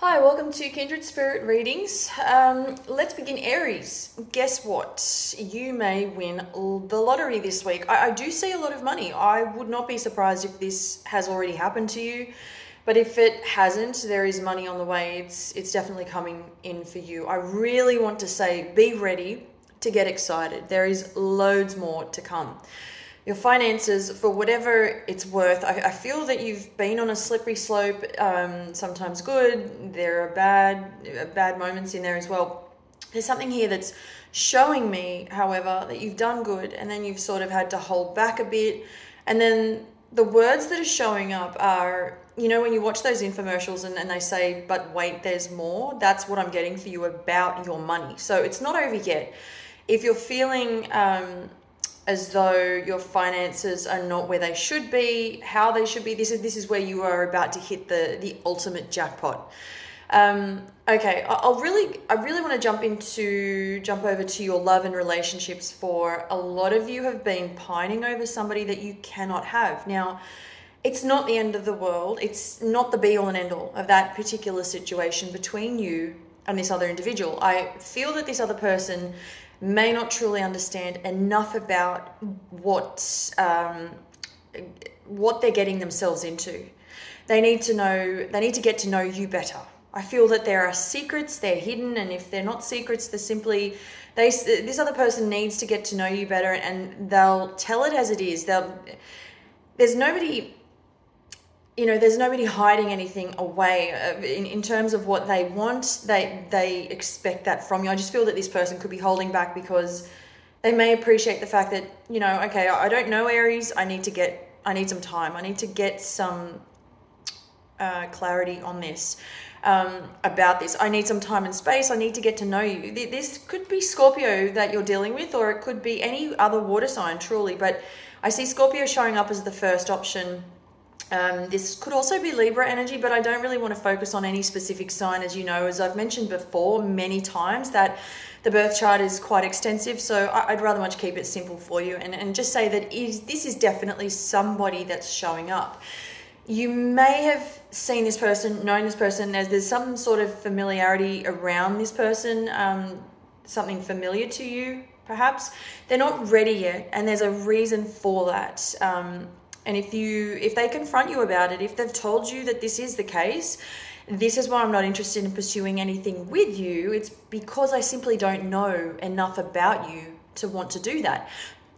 Hi, welcome to Kindred Spirit Readings. Let's begin, Aries. Guess what? You may win the lottery this week. I do see a lot of money. I would not be surprised if this has already happened to you. But if it hasn't, there is money on the way. It's definitely coming in for you. I really want to say be ready to get excited. There is loads more to come. Your finances, for whatever it's worth, I feel that you've been on a slippery slope, sometimes good. There are bad moments in there as well. There's something here that's showing me, however, that you've done good and then you've sort of had to hold back a bit. And then the words that are showing up are, when you watch those infomercials and they say, but wait, there's more, that's what I'm getting for you about your money. So it's not over yet. If you're feeling as though your finances are not where they should be, how they should be, this is where you are about to hit the ultimate jackpot. Okay, I really want to jump over to your love and relationships. For a lot of you have been pining over somebody that you cannot have. Now, it's not the end of the world. It's not the be all and end all of that particular situation between you and this other individual. I feel that this other person may not truly understand enough about what they're getting themselves into. They need to get to know you better. I feel that there are secrets, they're hidden, and if they're not secrets, they're simply, this other person needs to get to know you better, and they'll tell it as it is. There's nobody hiding anything away in terms of what they want. They expect that from you. I just feel that this person could be holding back because they may appreciate the fact that, okay, I don't know Aries. I need some time. I need to get some clarity on this, about this. I need some time and space. I need to get to know you. This could be Scorpio that you're dealing with, or it could be any other water sign, truly. But I see Scorpio showing up as the first option. This could also be Libra energy, but I don't really want to focus on any specific sign. As I've mentioned before many times, that the birth chart is quite extensive, so I'd rather much keep it simple for you and just say that this is definitely somebody that's showing up. You may have seen this person, known this person, as there's some sort of familiarity around this person, something familiar to you, perhaps. They're not ready yet, and there's a reason for that. And if they confront you about it, if they've told you that this is the case, this is why I'm not interested in pursuing anything with you. It's because I simply don't know enough about you to want to do that.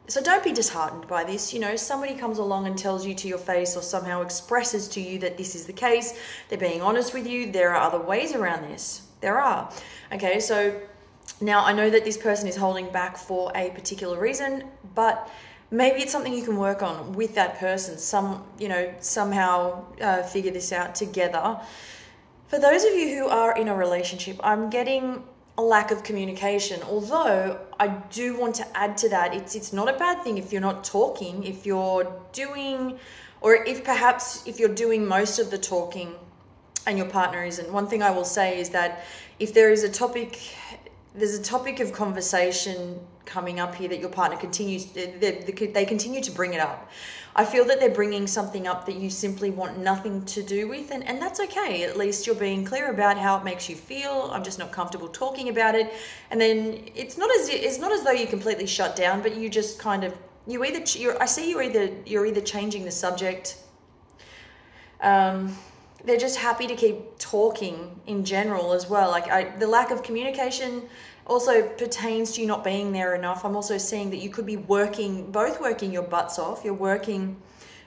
So don't be disheartened by this. Somebody comes along and tells you to your face or somehow expresses to you that this is the case. They're being honest with you. There are other ways around this. There are. Okay, so now I know that this person is holding back for a particular reason, but maybe it's something you can work on with that person. Somehow figure this out together. For those of you who are in a relationship, I'm getting a lack of communication. Although I do want to add to that, it's not a bad thing if you're not talking, if you're doing most of the talking and your partner isn't. One thing I will say is that if there's a topic of conversation coming up here that your partner they continue to bring it up. I feel that they're bringing something up that you simply want nothing to do with, and that's okay. At least you're being clear about how it makes you feel. I'm just not comfortable talking about it, and then it's not as though you completely shut down, but you just kind of you're either changing the subject. They're just happy to keep talking in general as well. The lack of communication also pertains to you not being there enough. I'm also seeing that you could be both working your butts off. You're working,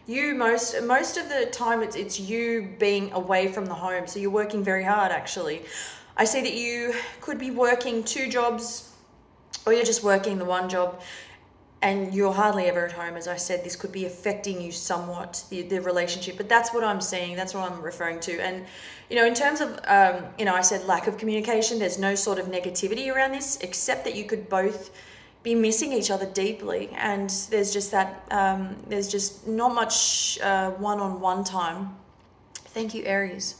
most of the time it's you being away from the home. So you're working very hard, actually. I see that you could be working 2 jobs, or you're just working the one job, and you're hardly ever at home. As I said, this could be affecting you somewhat, the relationship, but that's what I'm seeing. That's what I'm referring to. And, in terms of, I said lack of communication, there's no sort of negativity around this, except that you could both be missing each other deeply. And there's just there's just not much one-on-one time. Thank you, Aries.